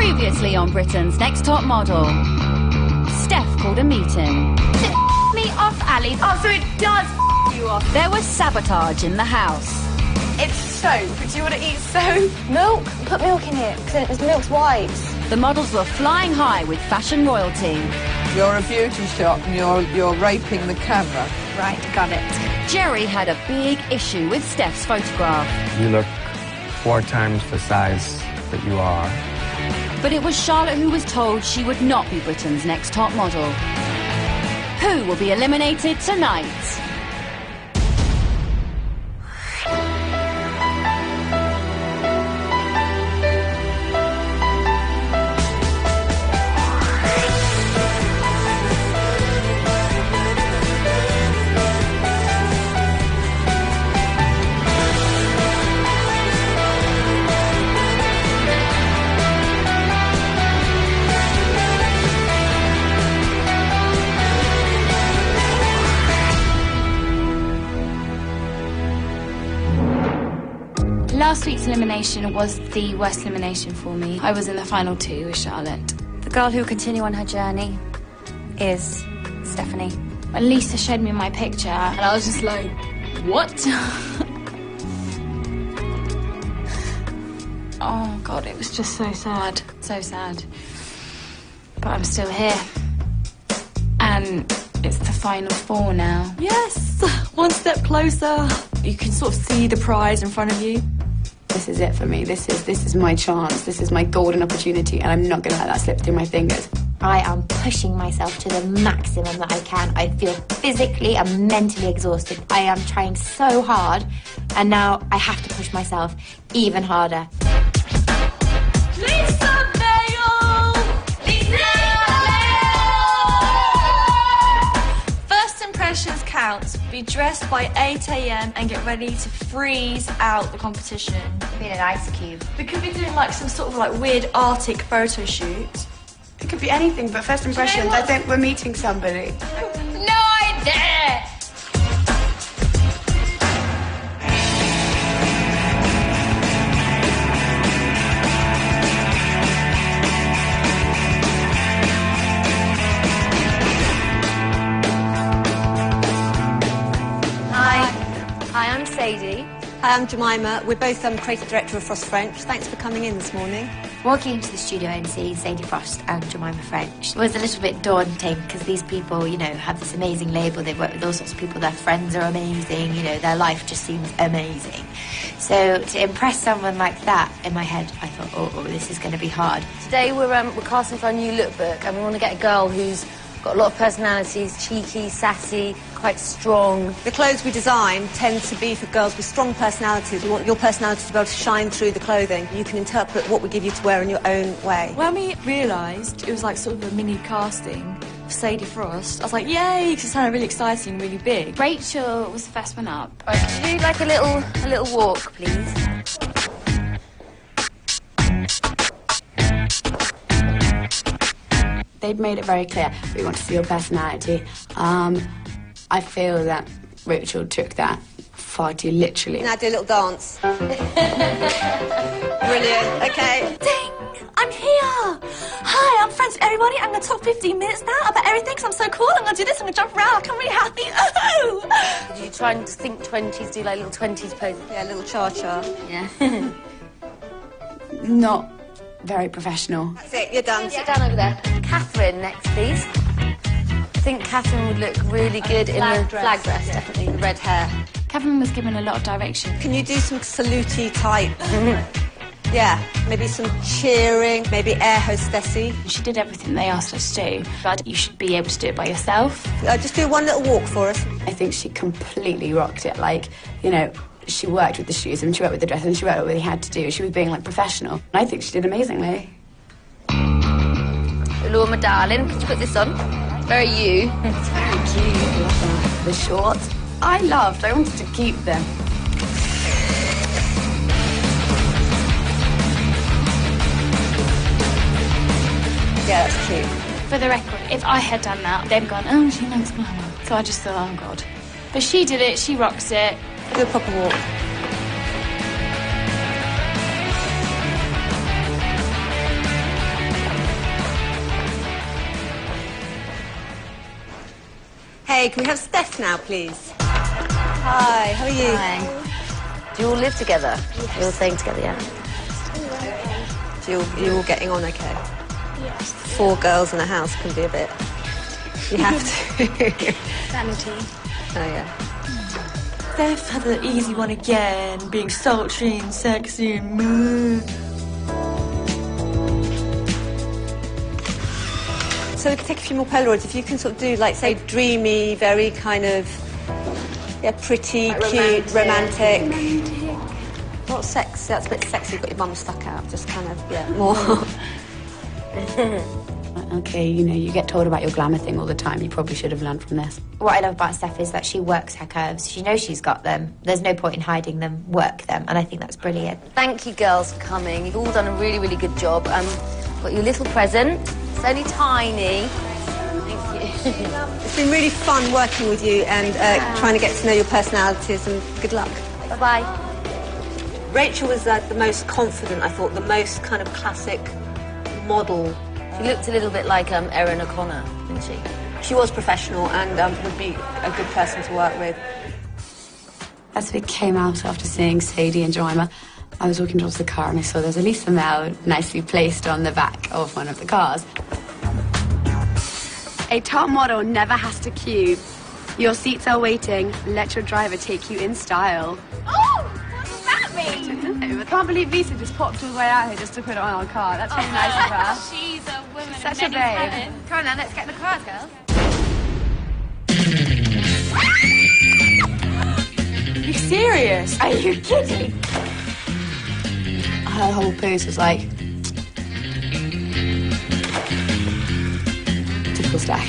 Previously on Britain's Next Top Model, Steph called a meeting. Me off, Ali. Oh, so it does you off. There was sabotage in the house. It's soap. Do you want to eat soap? Milk? Put milk in it, because milk's white. The models were flying high with fashion royalty. You're a beauty shop and you're raping the camera. Right, got it. Jerry had a big issue with Steph's photograph. You look 4 times the size that you are. But it was Charlotte who was told she would not be Britain's Next Top Model. Who will be eliminated tonight? Last week's elimination was the worst elimination for me. I was in the final 2 with Charlotte. The girl who will continue on her journey is Stephanie. When Lisa showed me my picture, and I was just like, what? Oh, God, it was just so sad. So sad. But I'm still here. And it's the final 4 now. Yes! One step closer. You can sort of see the prize in front of you. This is it for me. This is my chance. This is my golden opportunity, and I'm not going to let that slip through my fingers. I am pushing myself to the maximum that I can. I feel physically and mentally exhausted. I am trying so hard, and now I have to push myself even harder. Count. Be dressed by 8 a.m. and get ready to freeze out the competition. Being an ice cube. We could be doing like some sort of like weird Arctic photo shoot. It could be anything, but first impressions, I think we're meeting somebody. No idea! I'm Sadie. I'm Jemima. We're both creative director of Frost French. Thanks for coming in this morning. Walking into the studio and seeing Sadie Frost and Jemima French was a little bit daunting because these people, you know, have this amazing label. They've worked with all sorts of people. Their friends are amazing. You know, their life just seems amazing. So to impress someone like that, in my head, I thought, oh, this is going to be hard. Today we're casting for our new lookbook, and we want to get a girl who's got a lot of personalities, cheeky, sassy, quite strong. The clothes we design tend to be for girls with strong personalities. We want your personality to be able to shine through the clothing. You can interpret what we give you to wear in your own way. When we realised it was like sort of a mini casting for Sadie Frost, I was like, yay, because it sounded really exciting and really big. Rachel was the first one up. Could you do like a little walk, please? They'd made it very clear, we want to see your personality. I feel that Rachel took that far too literally. Now do a little dance. Brilliant, okay. Ding! I'm here! Hi, I'm friends with everybody. I'm going to talk 15 minutes now about everything because I'm so cool. I'm going to do this, I'm going to jump around, I'm really happy. Oh! Did you try and think 20s, do like little 20s poses? Yeah, a little cha-cha. Yeah. Not very professional. That's it, you're done. Sit down over there. Catherine, next, please. I think Catherine would look really good in the flag dress, definitely, the red hair. Catherine was given a lot of direction. Can you do some salute-y type? Yeah, maybe some cheering, maybe air hostessy. She did everything they asked her to do, but you should be able to do it by yourself. Just do one little walk for us. I think she completely rocked it. Like, you know, she worked with the shoes and she worked with the dress and she worked with what they had to do. She was being, like, professional. And I think she did amazingly. Hello, my darling. Could you put this on? Very you. It's very cute. I love that. The shorts, I wanted to keep them. Yeah, that's cute. For the record, if I had done that, they'd gone, oh, she knows glamour. So I just thought, oh, God. But she did it, she rocks it. Do a proper walk. Okay, can we have Steph now, please? Hi, how are you? Hi. Do you all live together? Yes. You're all staying together, yeah? So you're all getting on okay? Yes. 4 girls in a house can be a bit... You have to. Sanity. Oh, yeah. Steph had the easy one again, being sultry and sexy and moo. So we can take a few more Polaroids. If you can sort of do, like, say, dreamy, very kind of, yeah, pretty, like cute, romantic. Not sexy, that's a bit sexy, you've got your bum stuck out. Just kind of, yeah, more. Okay, you know, you get told about your glamour thing all the time. You probably should have learned from this. What I love about Steph is that she works her curves. She knows she's got them. There's no point in hiding them. Work them, and I think that's brilliant. Thank you, girls, for coming. You've all done a really, really good job. Got your little present. It's only tiny. Thank you. It's been really fun working with you and trying to get to know your personalities, and good luck. Bye-bye. Rachel was the most confident, I thought, the most kind of classic model. She looked a little bit like Erin O'Connor, didn't she? She was professional and would be a good person to work with. As we came out after seeing Sadie and Jemima, I was walking towards the car and I saw there's a Lisa Mel nicely placed on the back of one of the cars. A top model never has to queue. Your seats are waiting. Let your driver take you in style. Oh! What does that mean? I can't believe Lisa just popped all the way out here just to put it on our car. That's really nice of her. She's a woman. Such a babe. Come on, now, let's get in the cars, girls. Are you serious? Are you kidding? Her whole pose was like... typical Steph.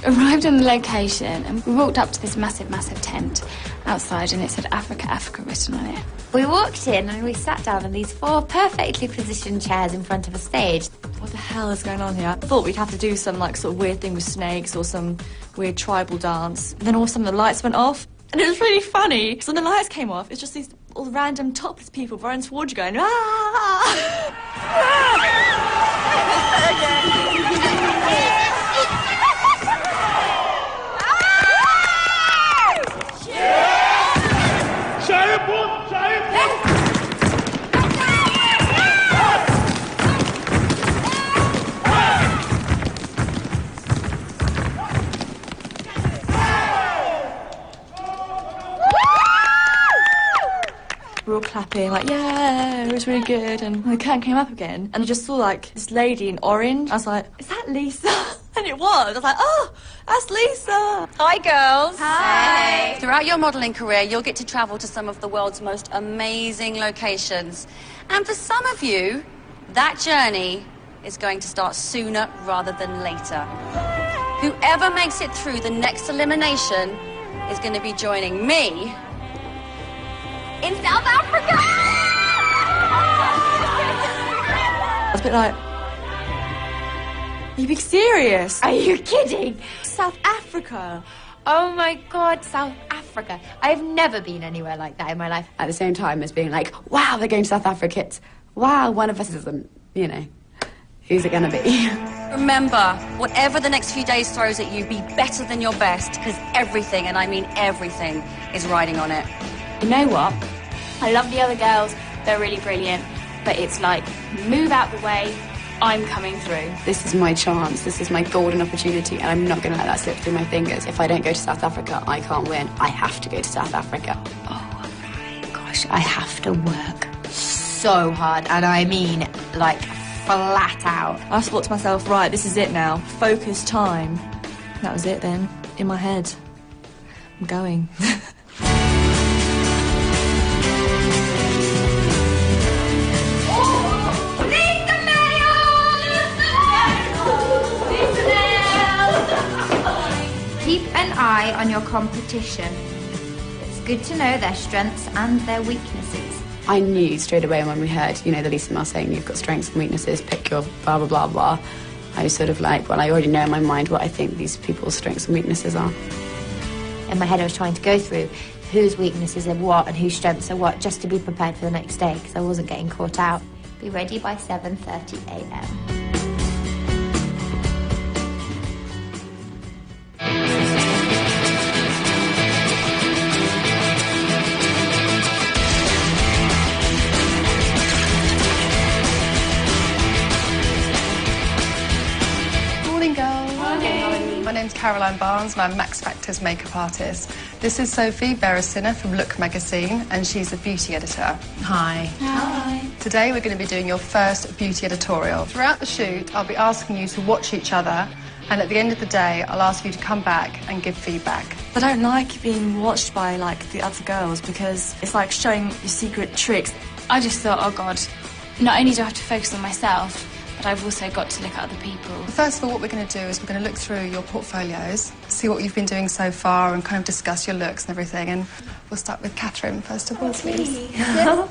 Arrived on the location and we walked up to this massive, massive tent outside and it said Africa, Africa written on it. We walked in and we sat down on these 4 perfectly positioned chairs in front of a stage. What the hell is going on here? I thought we'd have to do some like sort of weird thing with snakes or some weird tribal dance. And then all of a sudden the lights went off and it was really funny. So when the lights came off, it's just these all random topless people running towards you going, ah! We were all clapping, like, yeah, it was really good. And the curtain came up again, and I just saw, like, this lady in orange. I was like, is that Lisa? And it was. I was like, oh, that's Lisa. Hi, girls. Hi. Throughout your modelling career, you'll get to travel to some of the world's most amazing locations. And for some of you, that journey is going to start sooner rather than later. Whoever makes it through the next elimination is going to be joining me in South Africa! I was a bit like, are you being serious? Are you kidding? South Africa. Oh my God, South Africa. I've never been anywhere like that in my life. At the same time as being like, wow, they're going to South Africa. It's, wow, one of us isn't, you know, who's it going to be? Remember, whatever the next few days throws at you, be better than your best, because everything, and I mean everything, is riding on it. You know what? I love the other girls. They're really brilliant. But it's like, move out the way. I'm coming through. This is my chance. This is my golden opportunity, and I'm not going to let that slip through my fingers. If I don't go to South Africa, I can't win. I have to go to South Africa. Oh my gosh, I have to work so hard, and I mean, like, flat out. I thought to myself, right, this is it now. Focus time. That was it then, in my head. I'm going. Keep an eye on your competition. It's good to know their strengths and their weaknesses. I knew straight away when we heard, you know, the Lisa Mel saying you've got strengths and weaknesses, pick your blah, blah, blah, blah. I was sort of like, well, I already know in my mind what I think these people's strengths and weaknesses are. In my head I was trying to go through whose weaknesses are what and whose strengths are what, just to be prepared for the next day, because I wasn't getting caught out. Be ready by 7:30 a.m. My name's Caroline Barnes and I'm Max Factor's makeup artist. This is Sophie Beresina from Look magazine and she's a beauty editor. Hi. Hi. Today we're going to be doing your first beauty editorial. Throughout the shoot I'll be asking you to watch each other and at the end of the day I'll ask you to come back and give feedback. I don't like being watched by, like, the other girls because it's like showing your secret tricks. I just thought, oh God, not only do I have to focus on myself, but I've also got to look at other people. First of all, what we're going to do is we're going to look through your portfolios, see what you've been doing so far and kind of discuss your looks and everything. And we'll start with Catherine first of all, please. Yeah.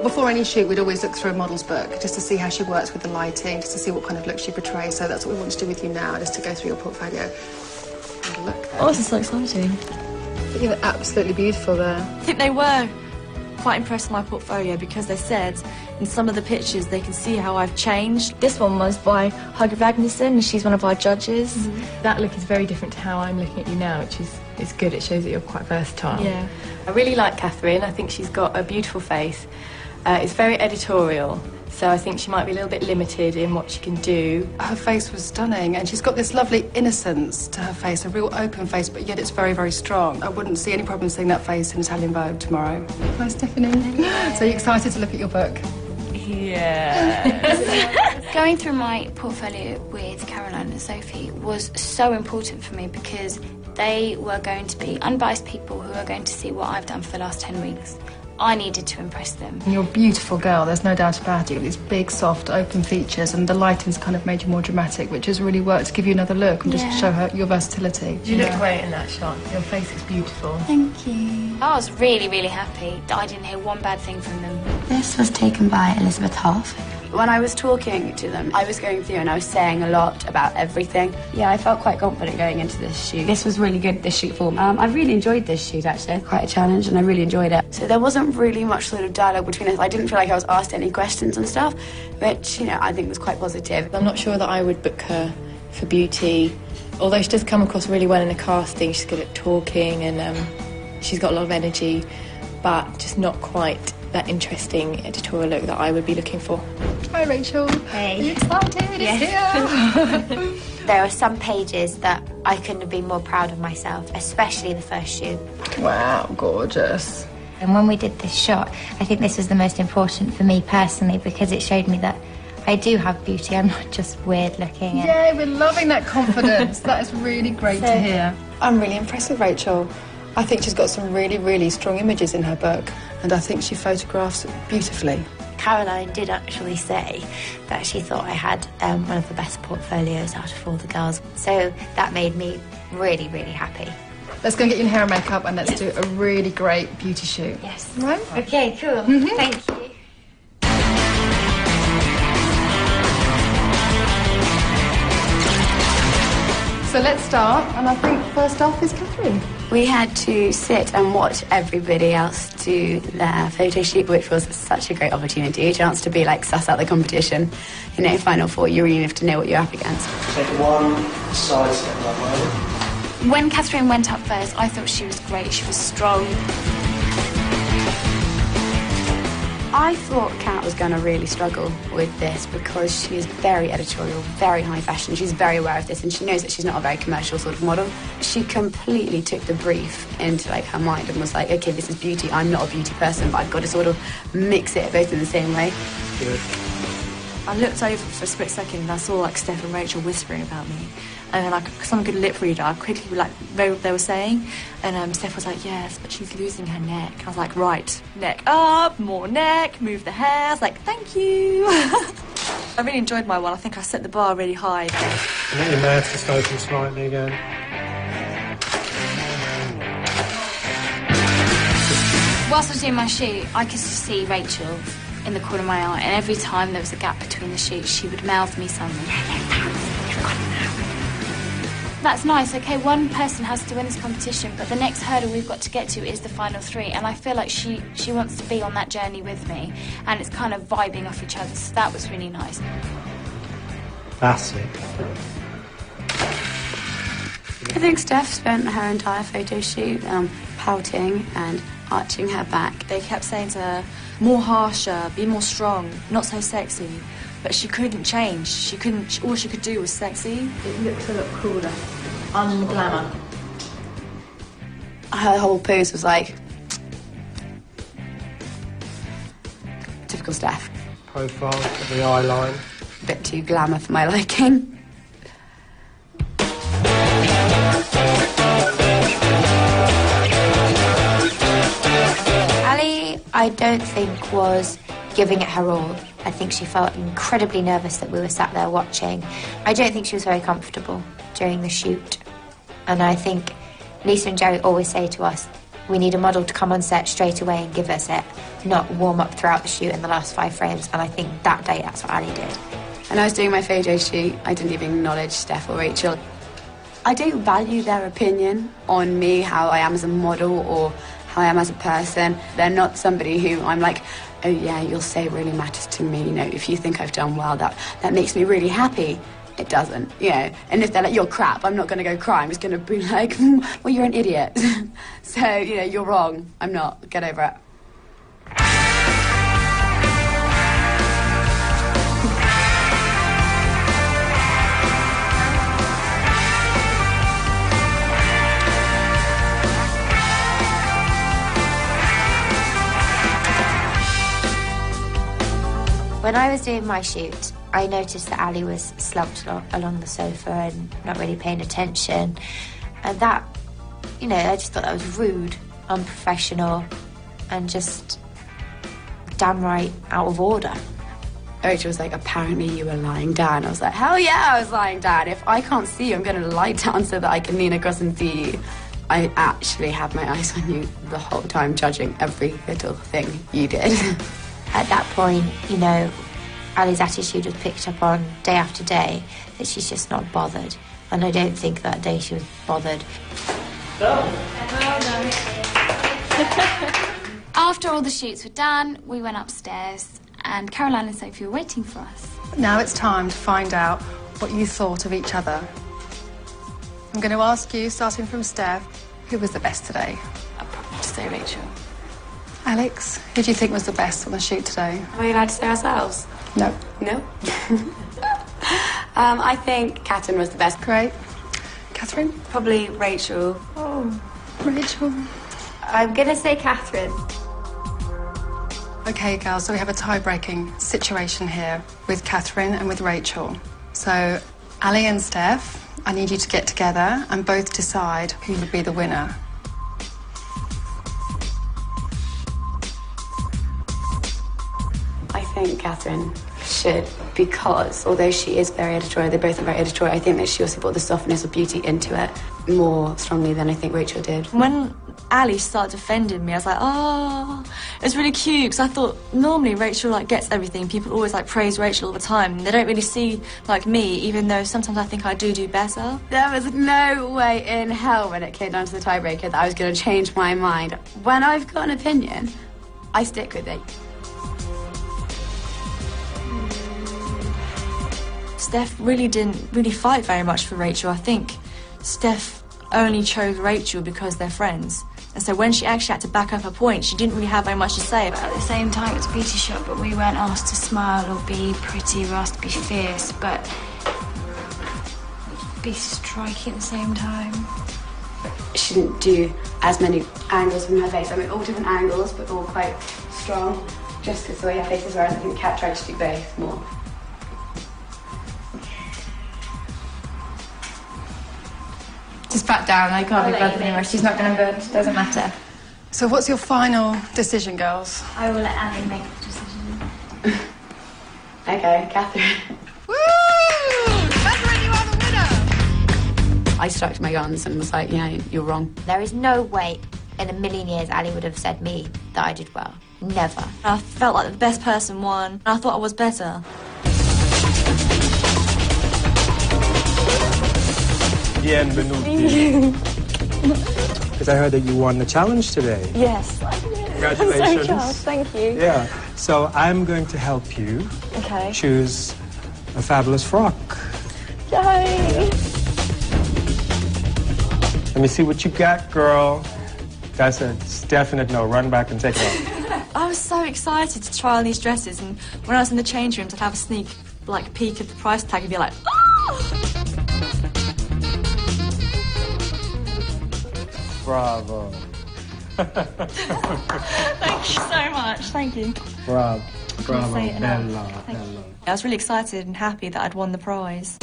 Before any shoot, we'd always look through a model's book just to see how she works with the lighting, just to see what kind of look she portrays. So that's what we want to do with you now, just to go through your portfolio and look. Oh, this is so exciting. I think you look absolutely beautiful there. I think they were quite impressed with my portfolio because they said in some of the pictures they can see how I've changed. This one was by Hugger Ragnarsson and she's one of our judges. Mm-hmm. That look is very different to how I'm looking at you now, which is it's good. It shows that you're quite versatile. Yeah. I really like Catherine. I think she's got a beautiful face. It's very editorial, so I think she might be a little bit limited in what she can do. Her face was stunning and she's got this lovely innocence to her face, a real open face, but yet it's very, very strong. I wouldn't see any problem seeing that face in Italian Vogue tomorrow. Hi, Stephanie. So you're excited to look at your book? Yeah. Going through my portfolio with Caroline and Sophie was so important for me because they were going to be unbiased people who are going to see what I've done for the last 10 weeks. I needed to impress them. You're a beautiful girl, there's no doubt about it. You've got these big, soft, open features and the lighting's kind of made you more dramatic, which has really worked to give you another look and just show her your versatility. You look great in that shot. Your face is beautiful. Thank you. I was really, really happy that I didn't hear one bad thing from them. This was taken by Elizabeth Hoff. When I was talking to them, I was going through and I was saying a lot about everything. Yeah, I felt quite confident going into this shoot. This was really good, this shoot for me. I really enjoyed this shoot, actually. Quite a challenge, and I really enjoyed it. So there wasn't really much sort of dialogue between us. I didn't feel like I was asked any questions and stuff, which, you know, I think was quite positive. I'm not sure that I would book her for beauty. Although she does come across really well in the casting, she's good at talking and she's got a lot of energy, but just not quite that interesting editorial look that I would be looking for. Hi, Rachel. Hey. Are you excited? Yes. It's here. There are some pages that I couldn't have been more proud of myself, especially the first shoot. Wow, gorgeous. And when we did this shot, I think this was the most important for me personally because it showed me that I do have beauty. I'm not just weird looking. Yay, we're loving that confidence. That is really great to hear. I'm really impressed with Rachel. I think she's got some really, really strong images in her book, and I think she photographs beautifully. Caroline did actually say that she thought I had one of the best portfolios out of all the girls. So that made me really, really happy. Let's go and get you in hair and makeup and let's do a really great beauty shoot. Yes. Right? Okay, cool. Mm-hmm. Thank you. So let's start, and I think first off is Catherine. We had to sit and watch everybody else do their photo shoot, which was such a great opportunity, a chance to be like suss out the competition. You know, Final Four, you really have to know what you're up against. Take one side step that way. When Catherine went up first, I thought she was great, she was strong. I thought Kat was going to really struggle with this because she is very editorial, very high fashion. She's very aware of this and she knows that she's not a very commercial sort of model. She completely took the brief into like her mind and was like, okay, this is beauty. I'm not a beauty person, but I've got to sort of mix it both in the same way. Good. I looked over for a split second and I saw like Steph and Rachel whispering about me. And then, like, because I'm a good lip reader, I quickly like read what they were saying. And Steph was like, yes, but she's losing her neck. I was like, right, neck up, more neck, move the hair. I was like, thank you. I really enjoyed my one. I think I set the bar really high. Let your mouth just open slightly again. Whilst I was doing my shoot, I could see Rachel in the corner of my eye, and every time there was a gap between the shoots, she would mouth me something. that's nice. Okay, one person has to win this competition, but the next hurdle we've got to get to is the final 3, and I feel like she wants to be on that journey with me, and it's kind of vibing off each other, so that was really nice. That's it. I think Steph spent her entire photo shoot pouting and arching her back. They kept saying to her, more harsher, be more strong, not so sexy. But she couldn't change. All she could do was sexy. It looked a lot cooler. Unglamour. Her whole pose was like... typical Steph. Profile of the eye line. A bit too glamour for my liking. Ali, I don't think was giving it her all. I think she felt incredibly nervous that we were sat there watching. I don't think she was very comfortable during the shoot. And I think Lisa and Jerry always say to us, we need a model to come on set straight away and give us it, not warm up throughout the shoot in the last 5 frames. And I think that day, that's what Ali did. And I was doing my photo shoot, I didn't even acknowledge Steph or Rachel. I don't value their opinion on me, how I am as a model or how I am as a person. They're not somebody who I'm like, oh yeah, you'll say it really matters to me, you know, if you think I've done well, that makes me really happy. It doesn't, you know. And if they're like, you're crap, I'm not going to go cry. I'm just going to be like, well, you're an idiot. So, you know, you're wrong. I'm not. Get over it. When I was doing my shoot, I noticed that Ali was slumped along the sofa and not really paying attention. And that, you know, I just thought that was rude, unprofessional, and just downright out of order. Rachel was like, apparently you were lying down. I was like, hell yeah, I was lying down. If I can't see you, I'm going to lie down so that I can lean across and see you. I actually had my eyes on you the whole time, judging every little thing you did. At that point, you know, Ali's attitude was picked up on day after day, that she's just not bothered. And I don't think that day she was bothered. After all the shoots were done, we went upstairs and Caroline and Sophie were waiting for us. Now it's time to find out what you thought of each other. I'm going to ask you, starting from Steph, who was the best today? I'll probably have to say Rachel. Alex, who do you think was the best on the shoot today? Are we allowed to say ourselves? No. No? I think Catherine was the best. Great. Catherine? Probably Rachel. Oh, Rachel. I'm going to say Catherine. OK, girls, so we have a tie-breaking situation here with Catherine and with Rachel. So, Ali and Steph, I need you to get together and both decide who would be the winner. I think Catherine should, because although she is very editorial, they both are very editorial, I think that she also brought the softness of beauty into it more strongly than I think Rachel did. When Ali started defending me, I was like, oh, it's really cute, because I thought normally Rachel like gets everything. People always like praise Rachel all the time. They don't really see like me, even though sometimes I think I do better. There was no way in hell when it came down to the tiebreaker that I was going to change my mind. When I've got an opinion, I stick with it. Steph really didn't fight very much for Rachel. I think Steph only chose Rachel because they're friends. And so when she actually had to back up her point, she didn't really have very much to say. At the same time, it's a beauty shop, but we weren't asked to smile or be pretty, we were asked to be fierce, but be striking at the same time. She didn't do as many angles from her face. I mean, all different angles, but all quite strong, just because the way her face is, whereas I think Kat tried to do both more. Just back down, I can't be bothered anymore. She's not going to budge, doesn't matter. So what's your final decision, girls? I will let Ali make the decision. Okay, Catherine. Woo! Catherine, you are the winner! I stuck to my guns and was like, yeah, you're wrong. There is no way in a million years Ali would have said me that I did well. Never. I felt like the best person won. I thought I was better. Bienvenuti. Because I heard that you won the challenge today. Yes. Congratulations. I'm so chuffed, thank you. Yeah. So I'm going to help you choose a fabulous frock. Yay! Let me see what you got, girl. That's a definite no. Run back and take it off. I was so excited to try on these dresses, and when I was in the change rooms, I'd have a sneak peek at the price tag and be like, oh! Bravo. Thank you so much. Thank you. Bravo. Bravo. Say it enough. Bella. I was really excited and happy that I'd won the prize.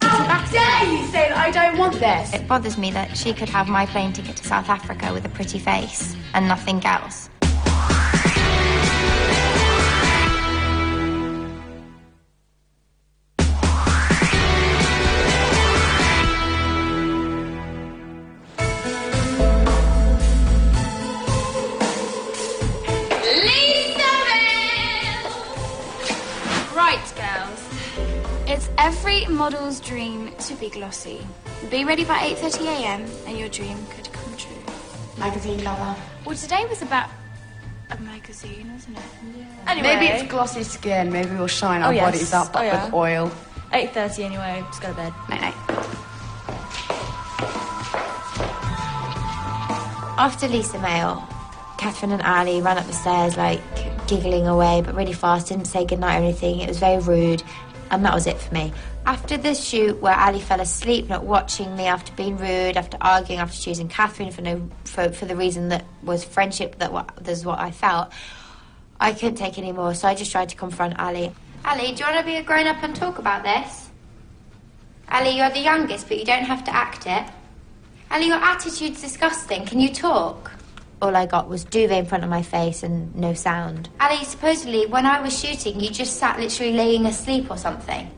How dare you say that I don't want this? It bothers me that she could have my plane ticket to South Africa with a pretty face and nothing else. Right, girls. It's every model's dream to be glossy. Be ready by 8:30 a.m. and your dream could come true. Magazine lover. Well, today was about a magazine, wasn't it? Yeah. Anyway. Maybe it's glossy skin. Maybe we'll shine our bodies up with oil. 8:30 anyway. Just go to bed. Night-night. After Lisa Mail, Catherine and Ali ran up the stairs, giggling away, but really fast, didn't say goodnight or anything. It was very rude, and that was it for me. After the shoot, where Ali fell asleep, not watching me, after being rude, after arguing, after choosing Catherine for the reason that was friendship, that's what I felt, I couldn't take any more, so I just tried to confront Ali. Ali, do you want to be a grown-up and talk about this? Ali, you're the youngest, but you don't have to act it. Ali, your attitude's disgusting. Can you talk? All I got was duvet in front of my face and no sound. Ali, supposedly, when I was shooting, you just sat literally laying asleep or something.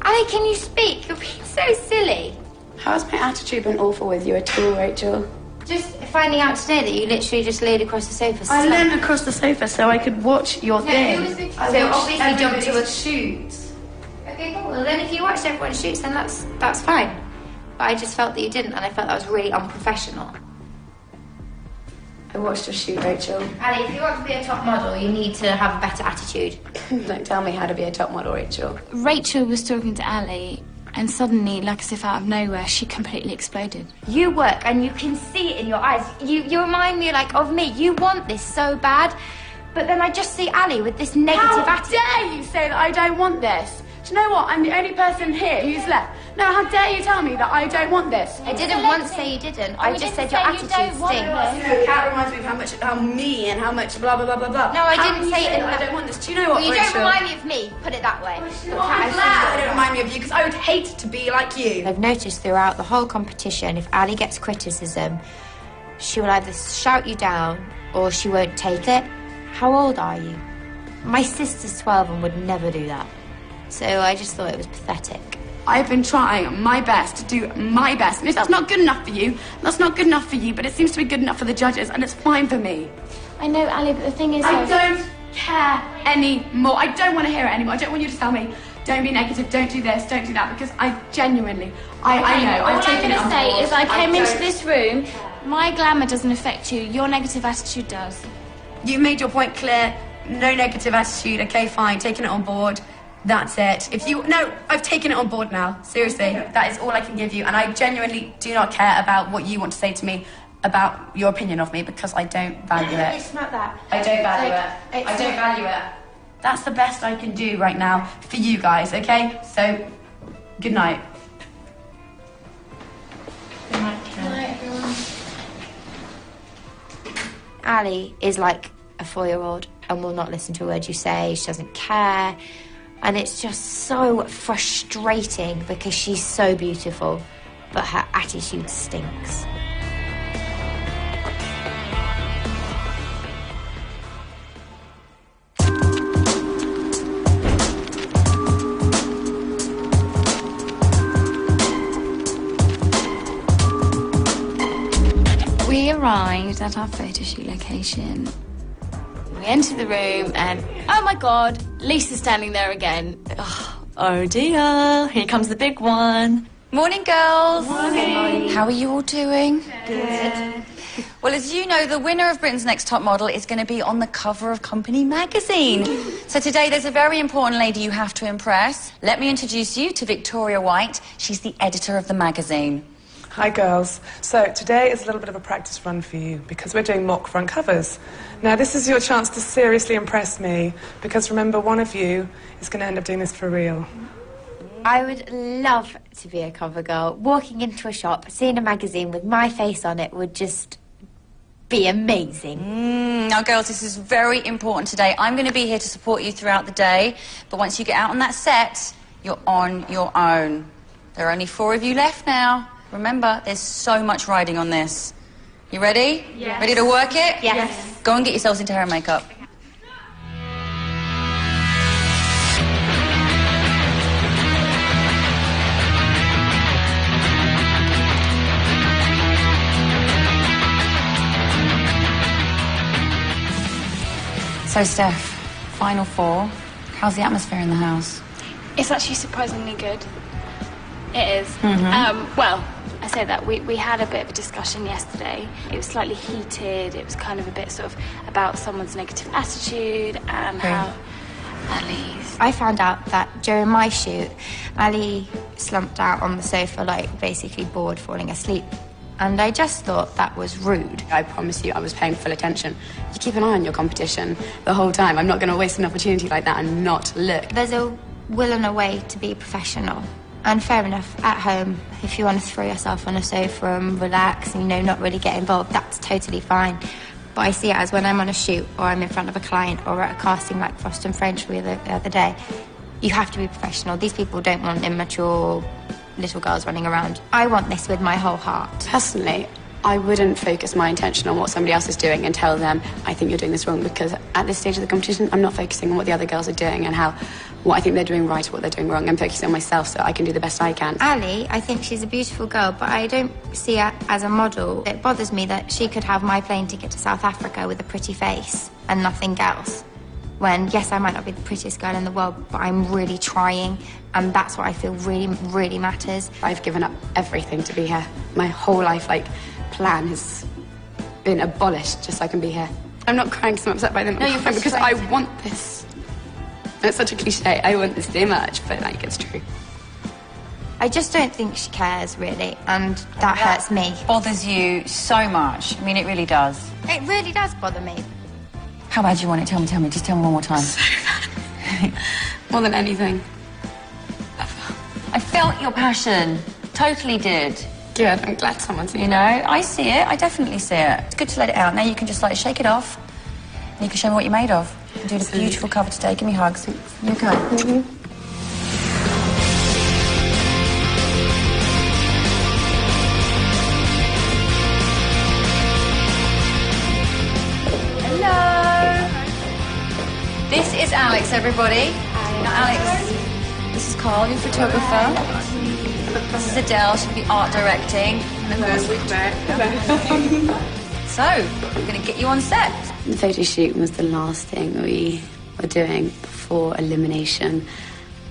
Ali, can you speak? You're being so silly. How's my attitude been awful with you at all, Rachel? Just finding out today that you literally just laid across the sofa. I leaned across the sofa so I could watch your thing. So obviously jumped to a shoot. Okay, cool. Well, then if you watched everyone shoots, then that's fine. But I just felt that you didn't, and I felt that was really unprofessional. I watched your shoot, Rachel. Ali, if you want to be a top model, you need to have a better attitude. Don't tell me how to be a top model, Rachel. Rachel was talking to Ali, and suddenly, like as if out of nowhere, she completely exploded. You work, and you can see it in your eyes. You remind me, of me. You want this so bad, but then I just see Ali with this negative attitude. How dare you say that I don't want this? Do you know what? I'm the only person here who's left. No, how dare you tell me that I don't want this? I didn't once say you didn't. I just said your attitude stinks. Kat reminds me of how me and how much blah, blah, blah, blah, blah. No, I didn't say it. I don't want this. Do you know what, Well, you Rachel? don't remind me of me. Put it that way. I'm glad I don't remind me of you, because I would hate to be like you. I've noticed throughout the whole competition, if Ali gets criticism, she will either shout you down or she won't take it. How old are you? My sister's 12 and would never do that. So I just thought it was pathetic. I've been trying my best to do my best. And if that's not good enough for you, that's not good enough for you, but it seems to be good enough for the judges, and it's fine for me. I know, Ali, but the thing is... I don't care anymore. I don't want to hear it anymore. I don't want you to tell me, don't be negative, don't do this, don't do that, because I genuinely, I know, I've taken it on board. All I'm going to say is I came into this room, my glamour doesn't affect you, your negative attitude does. You've made your point clear, no negative attitude, okay, fine, taking it on board. That's it. I've taken it on board now. Seriously, that is all I can give you, and I genuinely do not care about what you want to say to me about your opinion of me, because I don't value it. It's not that. I don't value it. I don't value it. That's the best I can do right now for you guys, okay? So, good night. Good night, everyone. Ali is like a 4-year-old and will not listen to a word you say. She doesn't care. And it's just so frustrating because she's so beautiful, but her attitude stinks. We arrived at our photo shoot location. We entered the room and, oh my God, Lisa's standing there again. Oh Oh dear, here comes the big one. Morning, girls. Morning. How are you all doing? Good. Well, as you know, the winner of Britain's Next Top Model is going to be on the cover of Company magazine. So today there's a very important lady you have to impress. Let me introduce you to Victoria White. She's the editor of the magazine. Hi girls. So today is a little bit of a practice run for you because we're doing mock front covers. Now this is your chance to seriously impress me because remember, one of you is going to end up doing this for real. I would love to be a cover girl. Walking into a shop, seeing a magazine with my face on it would just be amazing. Now, girls, this is very important today. I'm going to be here to support you throughout the day, but once you get out on that set, you're on your own. There are only 4 of you left now. Remember, there's so much riding on this. You ready? Yes. Ready to work it? Yes. Go and get yourselves into hair and makeup. So, Steph, final 4. How's the atmosphere in the house? It's actually surprisingly good. It is. Mm-hmm. Well, I say that. We had a bit of a discussion yesterday. It was slightly heated. It was kind of a bit sort of about someone's negative attitude and how Ali's... I found out that during my shoot, Ali slumped out on the sofa, like basically bored, falling asleep. And I just thought that was rude. I promise you, I was paying full attention. You keep an eye on your competition the whole time. I'm not going to waste an opportunity like that and not look. There's a will and a way to be professional. And fair enough, at home, if you want to throw yourself on a sofa and relax and, not really get involved, that's totally fine. But I see it as when I'm on a shoot or I'm in front of a client or at a casting like Frost and French the other day, you have to be professional. These people don't want immature little girls running around. I want this with my whole heart. Personally, I wouldn't focus my attention on what somebody else is doing and tell them, I think you're doing this wrong, because at this stage of the competition, I'm not focusing on what the other girls are doing and what I think they're doing right or what they're doing wrong. I'm focusing on myself so I can do the best I can. Ali, I think she's a beautiful girl, but I don't see her as a model. It bothers me that she could have my plane ticket to South Africa with a pretty face and nothing else. When, yes, I might not be the prettiest girl in the world, but I'm really trying, and that's what I feel really, really matters. I've given up everything to be here. My whole life, plan has been abolished just so I can be here. I'm not crying because I'm upset by them. No, you're crying because I want this. It's such a cliche. I want this so much, but it's true. I just don't think she cares, really, and that hurts me. Bothers you so much. I mean, it really does. It really does bother me. How bad do you want it? Tell me. Just tell me one more time. So bad. More than anything. I felt your passion. Totally did. Good. I'm glad someone's seen it. I see it. I definitely see it. It's good to let it out. Now you can just, shake it off. And you can show me what you're made of. You're doing a beautiful cover today. Give me hugs. You okay? Mm-hmm. This is Alex, everybody. Now, Alex, this is Carl, your photographer. This is Adele, she'll be art directing. So, we're going to get you on set. The photo shoot was the last thing we were doing before elimination.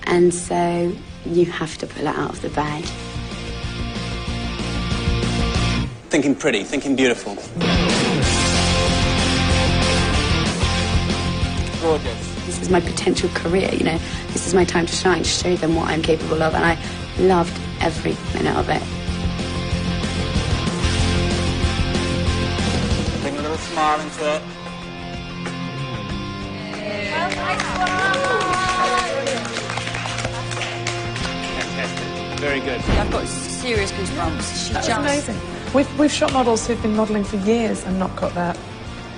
And so, you have to pull it out of the bag. Thinking pretty, thinking beautiful. Gorgeous. This is my potential career, This is my time to shine, to show them what I'm capable of, and I loved every minute of it. Bring a little smile into it. Fantastic. Very good. I've got serious goosebumps. That's amazing. We've shot models who've been modelling for years and not got that.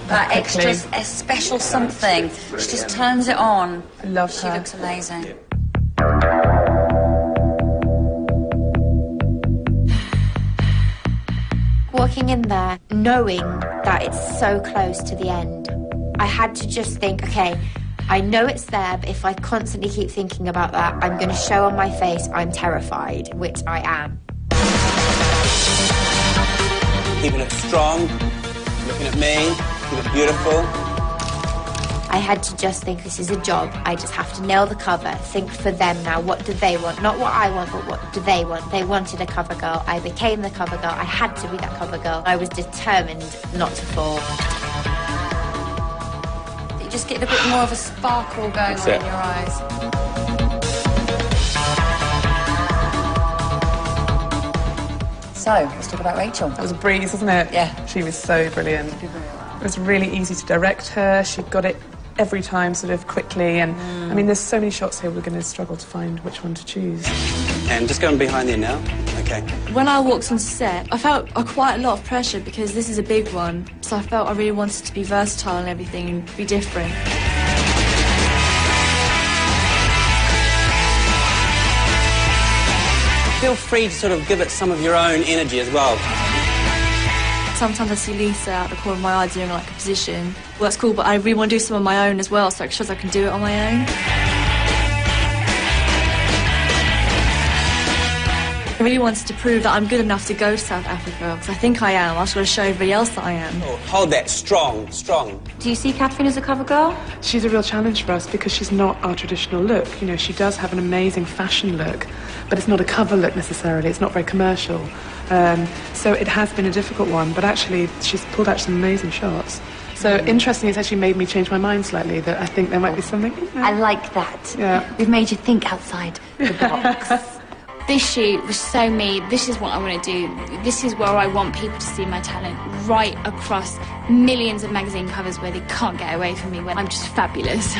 That extra, a special something. She just turns it on. I love her. She looks amazing. Walking in there, knowing that it's so close to the end, I had to just think, okay, I know it's there, but if I constantly keep thinking about that, I'm going to show on my face I'm terrified, which I am. Keeping it strong, looking at me. You look beautiful. I had to just think, this is a job. I just have to nail the cover. Think for them now. What do they want? Not what I want, but what do they want? They wanted a cover girl. I became the cover girl. I had to be that cover girl. I was determined not to fall. You just get a bit more of a sparkle going on in your eyes. So, let's talk about Rachel. That was a breeze, wasn't it? Yeah. She was so brilliant. It was really easy to direct her. She got it every time sort of quickly. And, I mean, there's so many shots here we're going to struggle to find which one to choose. And just going behind there now. Okay. When I walked on set, I felt quite a lot of pressure because this is a big one. So I felt I really wanted to be versatile and everything and be different. Feel free to sort of give it some of your own energy as well. Sometimes I see Lisa out the corner of my eye doing like a position. Well, that's cool, but I really want to do some of my own as well, so it shows I can do it on my own. I really wanted to prove that I'm good enough to go to South Africa, because I think I am. I just got to show everybody else that I am. Oh, hold that, strong, strong. Do you see Catherine as a cover girl? She's a real challenge for us because she's not our traditional look. You know, she does have an amazing fashion look, but it's not a cover look necessarily. It's not very commercial. So it has been a difficult one, but actually she's pulled out some amazing shots. So interestingly, it's actually made me change my mind slightly, that I think there might be something. I like that. Yeah. We've made you think outside the box. This shoot was so me. This is what I want to do. This is where I want people to see my talent, right across millions of magazine covers where they can't get away from me when I'm just fabulous.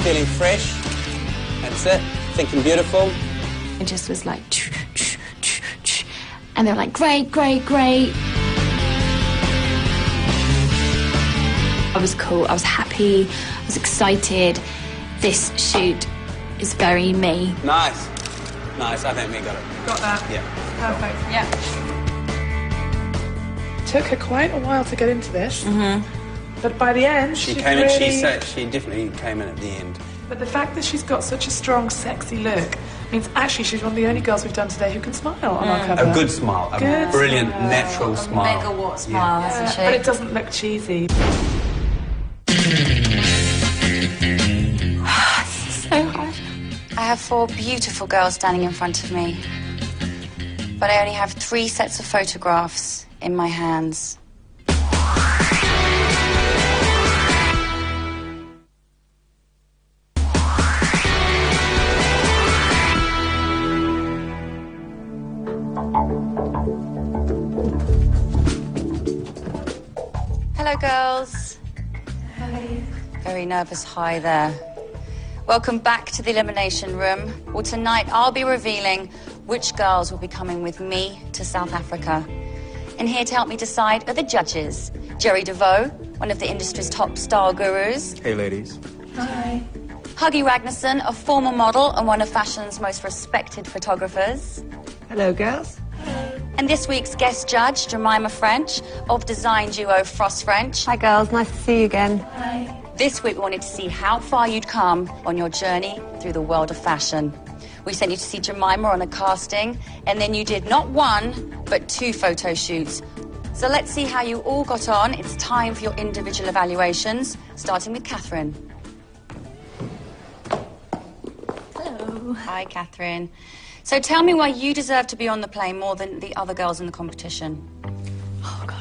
Feeling fresh. That's it. Thinking beautiful. It just was like, and they were like, great, great, great. I was cool, I was happy, I was excited. This shoot is very me. Nice. Nice, I think we got it. Got that? Yeah. Perfect. Yeah. Took her quite a while to get into this. But by the end, She she came really... in, she definitely came in at the end. But the fact that she's got such a strong, sexy look means actually she's one of the only girls we've done today who can smile on our cover. A good smile, a Good brilliant, smile. natural smile. Megawatt smile, hasn't she? But it doesn't look cheesy. So hard. I have 4 beautiful girls standing in front of me, but I only have 3 sets of photographs in my hands. Hello, girls. Hi. Very nervous hi there. Welcome back to the Elimination Room. Well, tonight I'll be revealing which girls will be coming with me to South Africa. And here to help me decide are the judges. Jerry DeVoe, one of the industry's top style gurus. Hey, ladies. Hi. Huggy Ragnarsson, a former model and one of fashion's most respected photographers. Hello, girls. And this week's guest judge, Jemima French, of design duo Frost French. Hi, girls. Nice to see you again. Hi. This week we wanted to see how far you'd come on your journey through the world of fashion. We sent you to see Jemima on a casting, and then you did not 1, but 2 photo shoots. So let's see how you all got on. It's time for your individual evaluations, starting with Catherine. Hello. Hi, Catherine. So tell me why you deserve to be on the plane more than the other girls in the competition. Oh, God.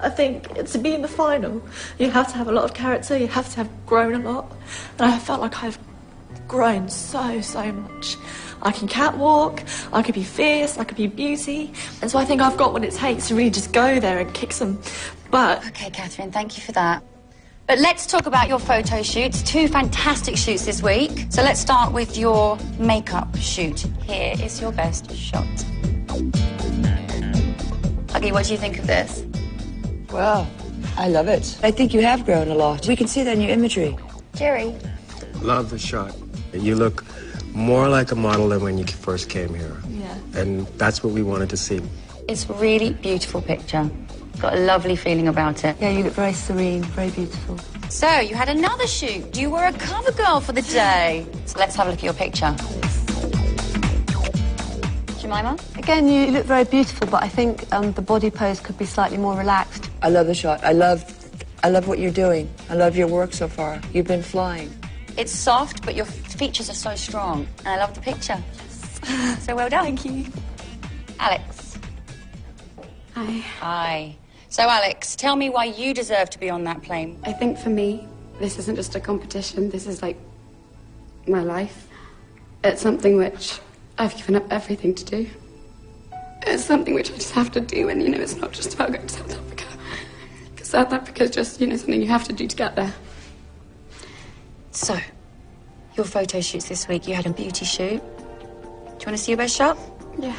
I think to be in the final, you have to have a lot of character, you have to have grown a lot. And I felt like I've grown so much. I can catwalk, I could be fierce, I could be beauty. And so I think I've got what it takes to really just go there and kick some butt. Okay, Catherine, thank you for that. But let's talk about your photo shoots. 2 fantastic shoots this week. So let's start with your makeup shoot. Here is your best shot. Huggy, what do you think of this? Well, I love it. I think you have grown a lot. We can see that in your imagery. Jerry? Love the shot. You look more like a model than when you first came here. Yeah. And that's what we wanted to see. It's a really beautiful picture. Got a lovely feeling about it. Yeah, you look very serene, very beautiful. So, you had another shoot. You were a cover girl for the day. So let's have a look at your picture. Jemima? Again, you look very beautiful, but I think the body pose could be slightly more relaxed. I love the shot. I love what you're doing. I love your work so far. You've been flying. It's soft, but your features are so strong. And I love the picture. So well done. Thank you. Alex. Hi. Hi. So, Alex, tell me why you deserve to be on that plane. I think for me, this isn't just a competition. This is like my life. It's something which I've given up everything to do. It's something which I just have to do, and, you know, it's not just about going to South Africa. Because South Africa is just, you know, something you have to do to get there. So, your photo shoots this week. You had a beauty shoot. Do you want to see your best shot? Yeah.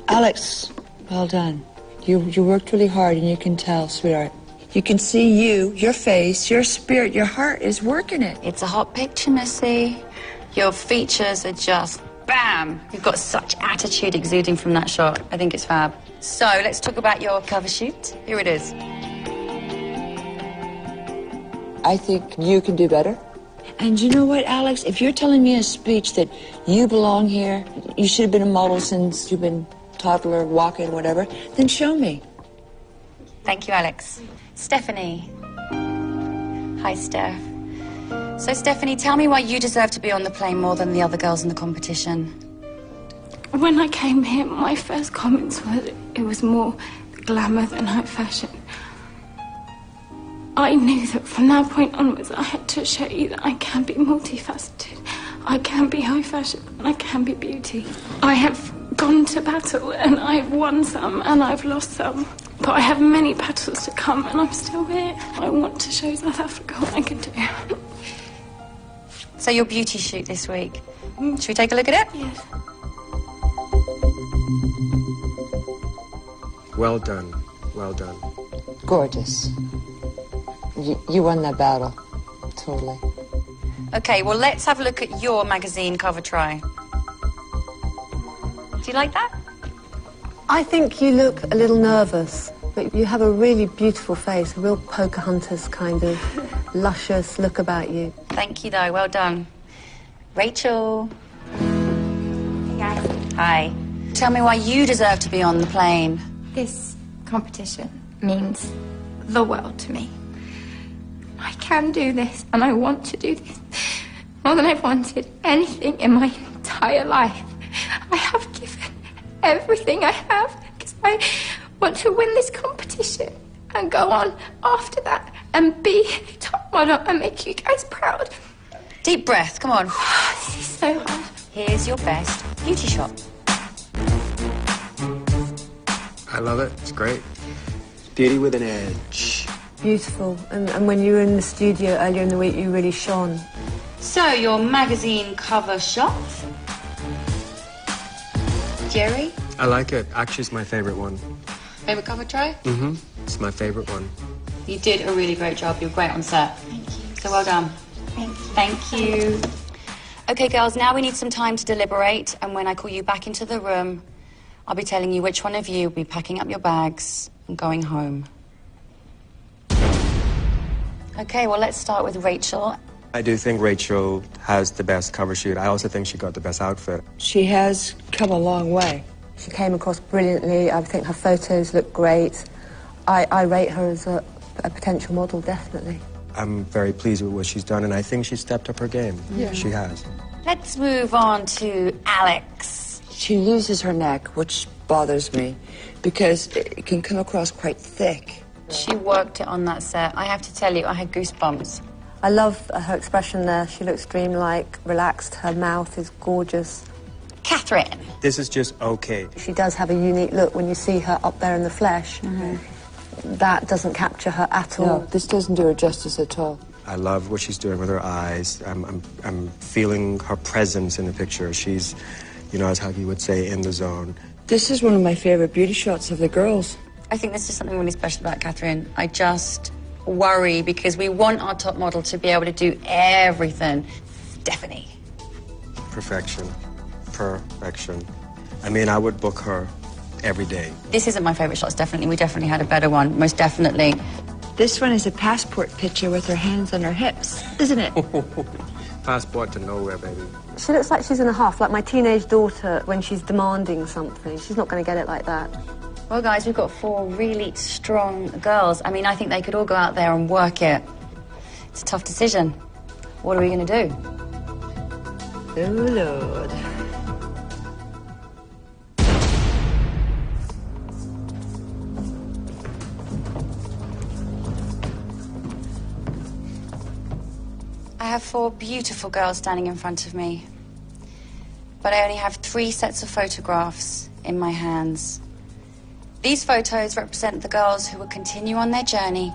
Alex, well done. You worked really hard, and you can tell, sweetheart. You can see you, your face, your spirit, your heart is working it. It's a hot picture, Missy. Your features are just bam. You've got such attitude exuding from that shot. I think it's fab. So, let's talk about your cover shoot. Here it is. I think you can do better. And you know what, Alex? If you're telling me in a speech that you belong here, you should have been a model since you've been toddler, walking, whatever, then show me. Thank you, Alex. Stephanie. Hi, Steph. So, Stephanie, tell me why you deserve to be on the plane more than the other girls in the competition. When I came here, my first comments were it was more glamour than high fashion. I knew that from that point onwards, I had to show you that I can be multifaceted. I can be high fashion and I can be beauty. I have gone to battle and I've won some and I've lost some. But I have many battles to come and I'm still here. I want to show South Africa what I can do. So your beauty shoot this week. Should we take a look at it? Yes. Well done. Well done. Gorgeous. You won that battle. Totally. Okay, well, let's have a look at your magazine cover try. Do you like that? I think you look a little nervous, but you have a really beautiful face, a real Pocahontas kind of luscious look about you. Thank you, though. Well done. Rachel. Hey, guys. Hi. Tell me why you deserve to be on the plane. This competition means the world to me. I can do this, and I want to do this more than I've wanted anything in my entire life. I have given everything I have because I want to win this competition and go on after that and be a top model and make you guys proud. Deep breath, come on. This is so hard. Here's your best beauty shot. I love it. It's great. Beauty with an edge. Beautiful. And when you were in the studio earlier in the week, you really shone. So, your magazine cover shot. Jerry? I like it. Actually, it's my favorite one. Favorite cover try? Mm-hmm. It's my favorite one. You did a really great job. You were great on set. Thank you. So well done. Thank you. Okay, girls, now we need some time to deliberate, and when I call you back into the room, I'll be telling you which one of you will be packing up your bags and going home. Okay, well, let's start with Rachel. I do think Rachel has the best cover shoot. I also think she got the best outfit. She has come a long way. She came across brilliantly. I think her photos look great. I rate her as a potential model, definitely. I'm very pleased with what she's done, and I think she stepped up her game. Yeah. She has. Let's move on to Alex. She loses her neck, which bothers me, because it can come across quite thick. She worked it on that set. I have to tell you, I had goosebumps. I love her expression there. She looks dreamlike, relaxed. Her mouth is gorgeous. Catherine. This is just okay. She does have a unique look when you see her up there in the flesh. Mm-hmm. That doesn't capture her at all. No, this doesn't do her justice at all. I love what she's doing with her eyes. I'm feeling her presence in the picture. She's, you know, as Huggy would say, in the zone. This is one of my favorite beauty shots of the girls. I think there's just something really special about Catherine. I just worry because we want our top model to be able to do everything. Stephanie. Perfection. Perfection. I mean, I would book her every day. This isn't my favourite shot, definitely. We definitely had a better one, most definitely. This one is a passport picture with her hands on her hips, isn't it? passport to nowhere, baby. She looks like she's in a huff, like my teenage daughter when she's demanding something. She's not going to get it like that. Well, guys, we've got 4 really strong girls. I mean, I think they could all go out there and work it. It's a tough decision. What are we going to do? Oh, Lord. I have 4 beautiful girls standing in front of me. But I only have 3 sets of photographs in my hands. These photos represent the girls who will continue on their journey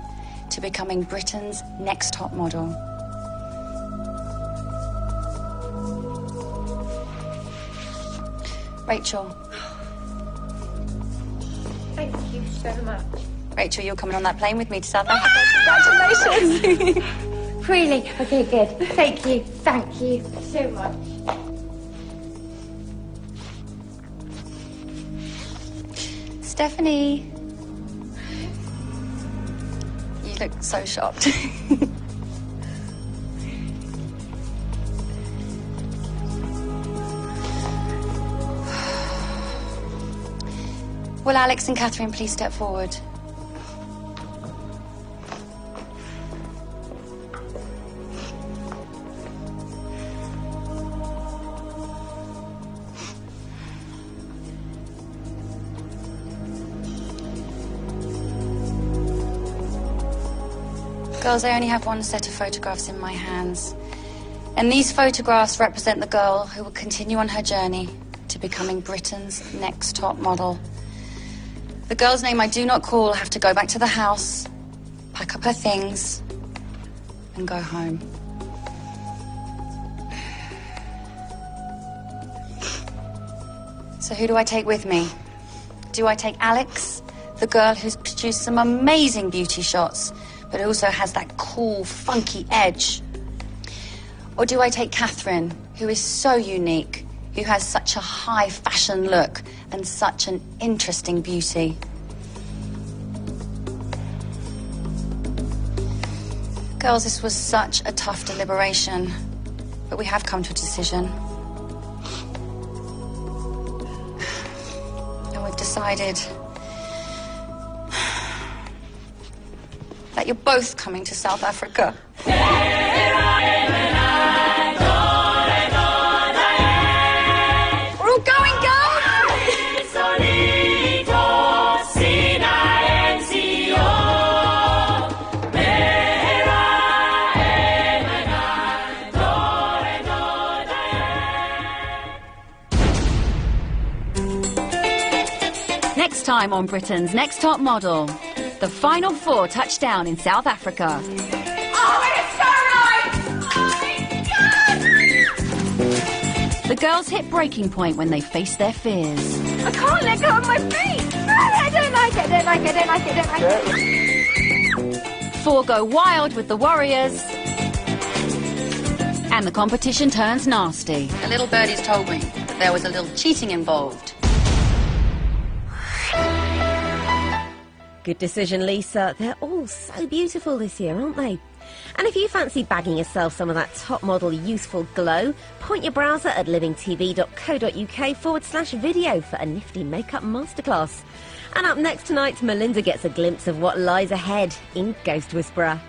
to becoming Britain's next top model. Rachel. Thank you so much. Rachel, you're coming on that plane with me to South Africa. Congratulations. Really? Okay, good. Thank you so much. Stephanie. You look so shocked. Will Alex and Catherine please step forward? Girls, I only have 1 set of photographs in my hands. And these photographs represent the girl who will continue on her journey to becoming Britain's next top model. The girl's name I do not call will have to go back to the house, pack up her things, and go home. So who do I take with me? Do I take Alex, the girl who's produced some amazing beauty shots, but also has that cool, funky edge? Or do I take Catherine, who is so unique, who has such a high fashion look and such an interesting beauty? Girls, this was such a tough deliberation, but we have come to a decision. And we've decided that you're both coming to South Africa. We're all going, girls! Next time on Britain's Next Top Model, the final 4 touch down in South Africa. Oh, it's so right! Oh, The girls hit breaking point when they face their fears. I can't let go of my feet! I don't like it, I don't like it, I don't like it, I don't like it. 4 go wild with the warriors. And the competition turns nasty. The little birdies told me that there was a little cheating involved. Good decision, Lisa. They're all so beautiful this year, aren't they? And if you fancy bagging yourself some of that top model youthful glow, point your browser at livingtv.co.uk/video for a nifty makeup masterclass. And up next tonight, Melinda gets a glimpse of what lies ahead in Ghost Whisperer.